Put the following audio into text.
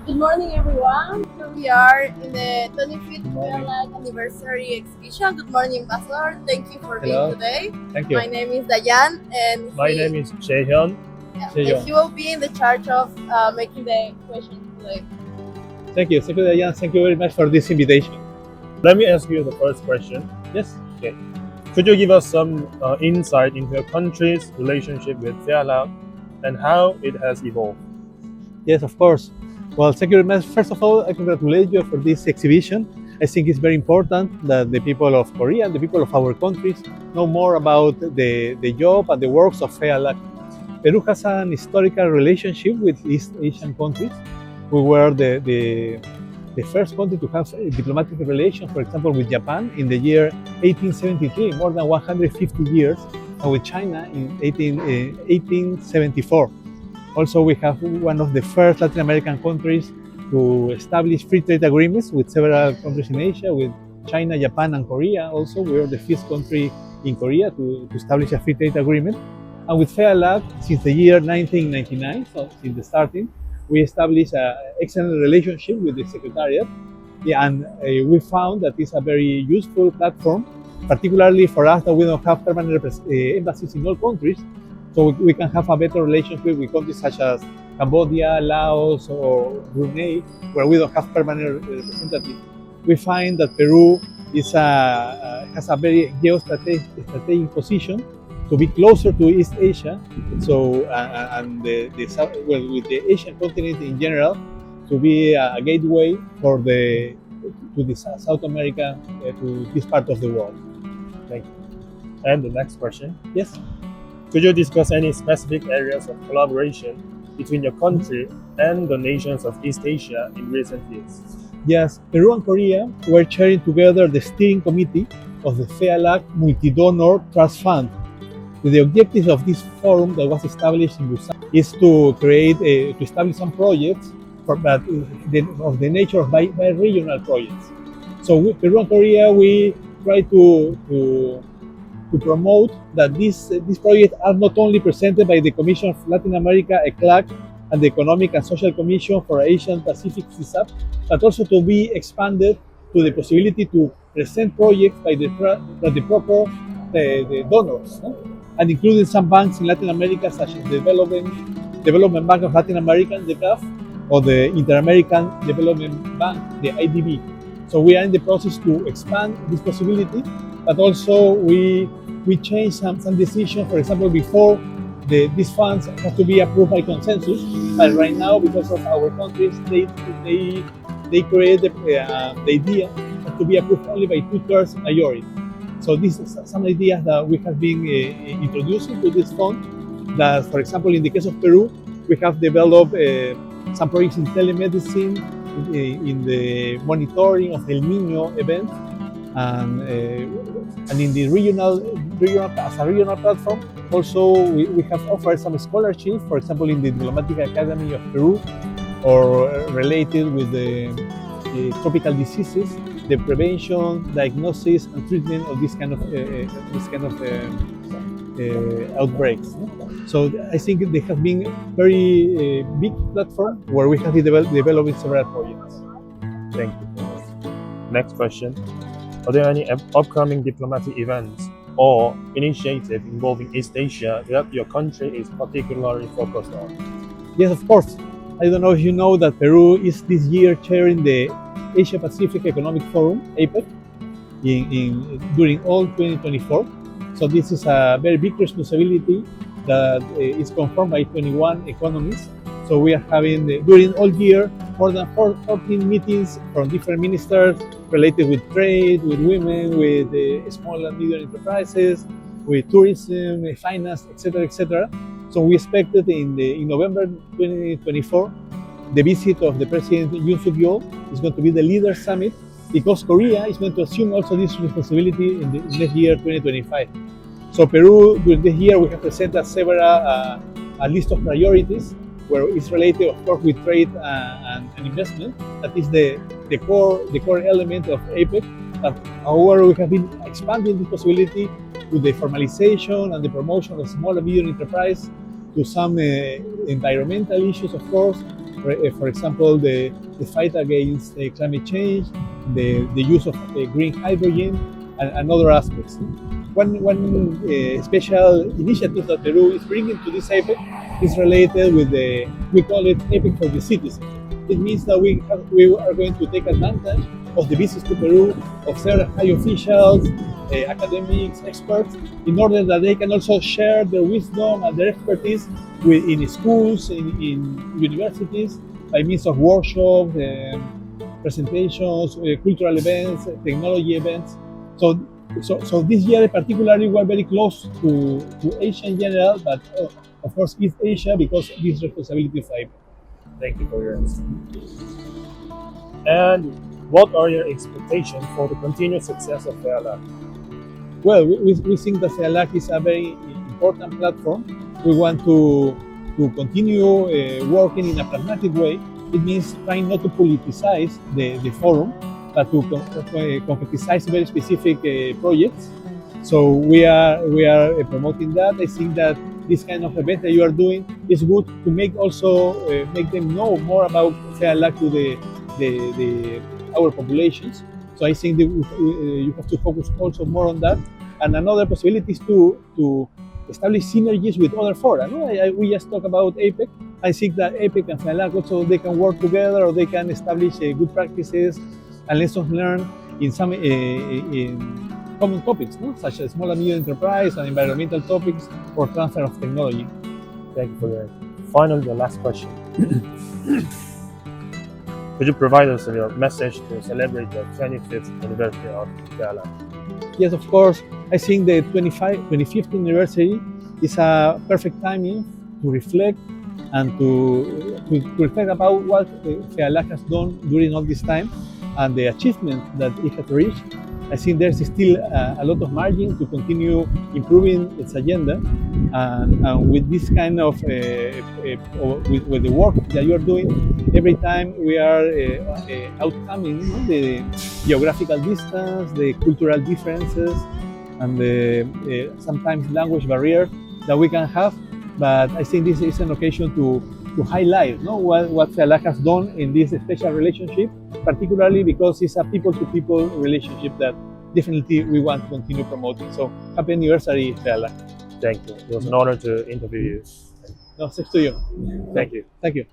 Good morning, everyone. Here we are in the 25th Fealac anniversary exhibition. Good morning, Ambassador. Thank you for Hello. being today. Thank you. My name is Dayan, and My name is Jaehyun. he will be in the charge of making the questions today. Thank you, Dayan. Thank you very much for this invitation. Let me ask you the first question. Yes. Okay. Could you give us some insight into your country's relationship with Fealac and how it has evolved? Yes, of course. Well, thank you very much. First of all, I congratulate you for this exhibition. I think it's very important that the people of Korea and the people of our countries know more about the job and the works of Fealac. Peru has an historical relationship with East Asian countries. We were the first country to have diplomatic relations, for example, with Japan in the year 1873, more than 150 years, and with China in 1874. Also, we have one of the first Latin American countries to establish free trade agreements with several countries in Asia, with China, Japan, and Korea. Also, we are the fifth country in Korea to establish a free trade agreement. And with Fealac, since the year 1999, so since the starting, we established an excellent relationship with the Secretariat. And we found that it's a very useful platform, particularly for us that we don't have permanent embassies in all countries. So we can have a better relationship with countries such as Cambodia, Laos, or Brunei, where we don't have permanent representatives. We find that Peru has a very strategic position to be closer to East Asia, so and with the Asian continent in general, to be a gateway to South America, to this part of the world. Thank you. And the next question. Yes. Could you discuss any specific areas of collaboration between your country and the nations of East Asia in recent years? Yes, Peru and Korea were chairing together the steering committee of the Fealac Multi-Donor Trust Fund. The objective of this forum that was established in Busan is to establish some projects of the nature of bi-regional projects. So Peru and Korea, we try to promote that these projects are not only presented by the Commission of Latin America, ECLAC, and the Economic and Social Commission for Asian Pacific, CISAP, but also to be expanded to the possibility to present projects by the proper donors, and including some banks in Latin America, such as the Development Bank of Latin America, the CAF, or the Inter-American Development Bank, the IDB. So we are in the process to expand this possibility, but also we changed some decisions. For example, before these funds have to be approved by consensus, but right now, because of our countries, they create the idea to be approved only by 2/3 majority. So these are some ideas that we have been introducing to this fund. That, for example, in the case of Peru, we have developed some projects in telemedicine, in the monitoring of El Niño event, and in the regional platform. Also, we have offered some scholarships, for example, in the Diplomatic Academy of Peru, or related with the tropical diseases, the prevention, diagnosis, and treatment of this kind of outbreaks. So I think they have been very big platform where we have developed several projects. Thank you. Next question. Are there any upcoming diplomatic events or initiatives involving East Asia that your country is particularly focused on? Yes, of course. I don't know if you know that Peru is this year chairing the Asia Pacific Economic Forum, APEC, during all 2024. So this is a very big responsibility that is confirmed by 21 economies. So we are having, during all year, more than 14 meetings from different ministers related with trade, with women, with small and medium enterprises, with tourism, finance, etc., etc. So we expected in November 2024, the visit of the President Yoon Suk-yeol is going to be the Leaders Summit, because Korea is going to assume also this responsibility in the next year, 2025. So Peru, during this year, we have presented several a list of priorities, where it's related, of course, with trade and investment. That is the core element of APEC. However, we have been expanding this possibility to the formalization and the promotion of small and medium enterprise, to some environmental issues, of course, For example, the fight against climate change, the use of green hydrogen, and other aspects. One special initiative that Peru is bringing to this APEC is related with we call it APEC for the citizen. It means that we are going to take advantage of the visits to Peru of several high officials, academics, experts, in order that they can also share their wisdom and their expertise in schools, in universities, by means of workshops, presentations, cultural events, technology events. So this year particularly we're very close to Asia in general, but of course East Asia because this responsibility is APEC. Thank you for your answer. And what are your expectations for the continued success of Fealac? Well, we think that Fealac is a very important platform. We want to continue working in a pragmatic way. It means trying not to politicize the forum, but to concretize very specific projects. So we are promoting that. I think that this kind of event that you are doing is good to make them know more about Fealac to our populations. So I think that you have to focus also more on that. And another possibility is to establish synergies with other fora. No? We just talk about APEC. I think that APEC and Fealac also they can work together, or they can establish good practices and lessons learned in some in common topics, no? Such as small and medium enterprise and environmental topics or transfer of technology. Thank you for your finally the last question. Could you provide us with a message to celebrate the 25th anniversary of Fealac? Yes, of course. I think the 25th anniversary is a perfect timing to reflect and to reflect about what Fealac has done during all this time and the achievement that it has reached. I think there's still a lot of margin to continue improving its agenda, and with this kind of with the work that you are doing, every time we are outcoming the geographical distance, the cultural differences, and the sometimes language barriers that we can have. But I think this is an occasion to highlight what Fealac has done in this special relationship, particularly because it's a people-to-people relationship that definitely we want to continue promoting. So happy anniversary, Fealac. Thank you. It was an honor to interview you. No, thanks to you. Thank you. Thank you.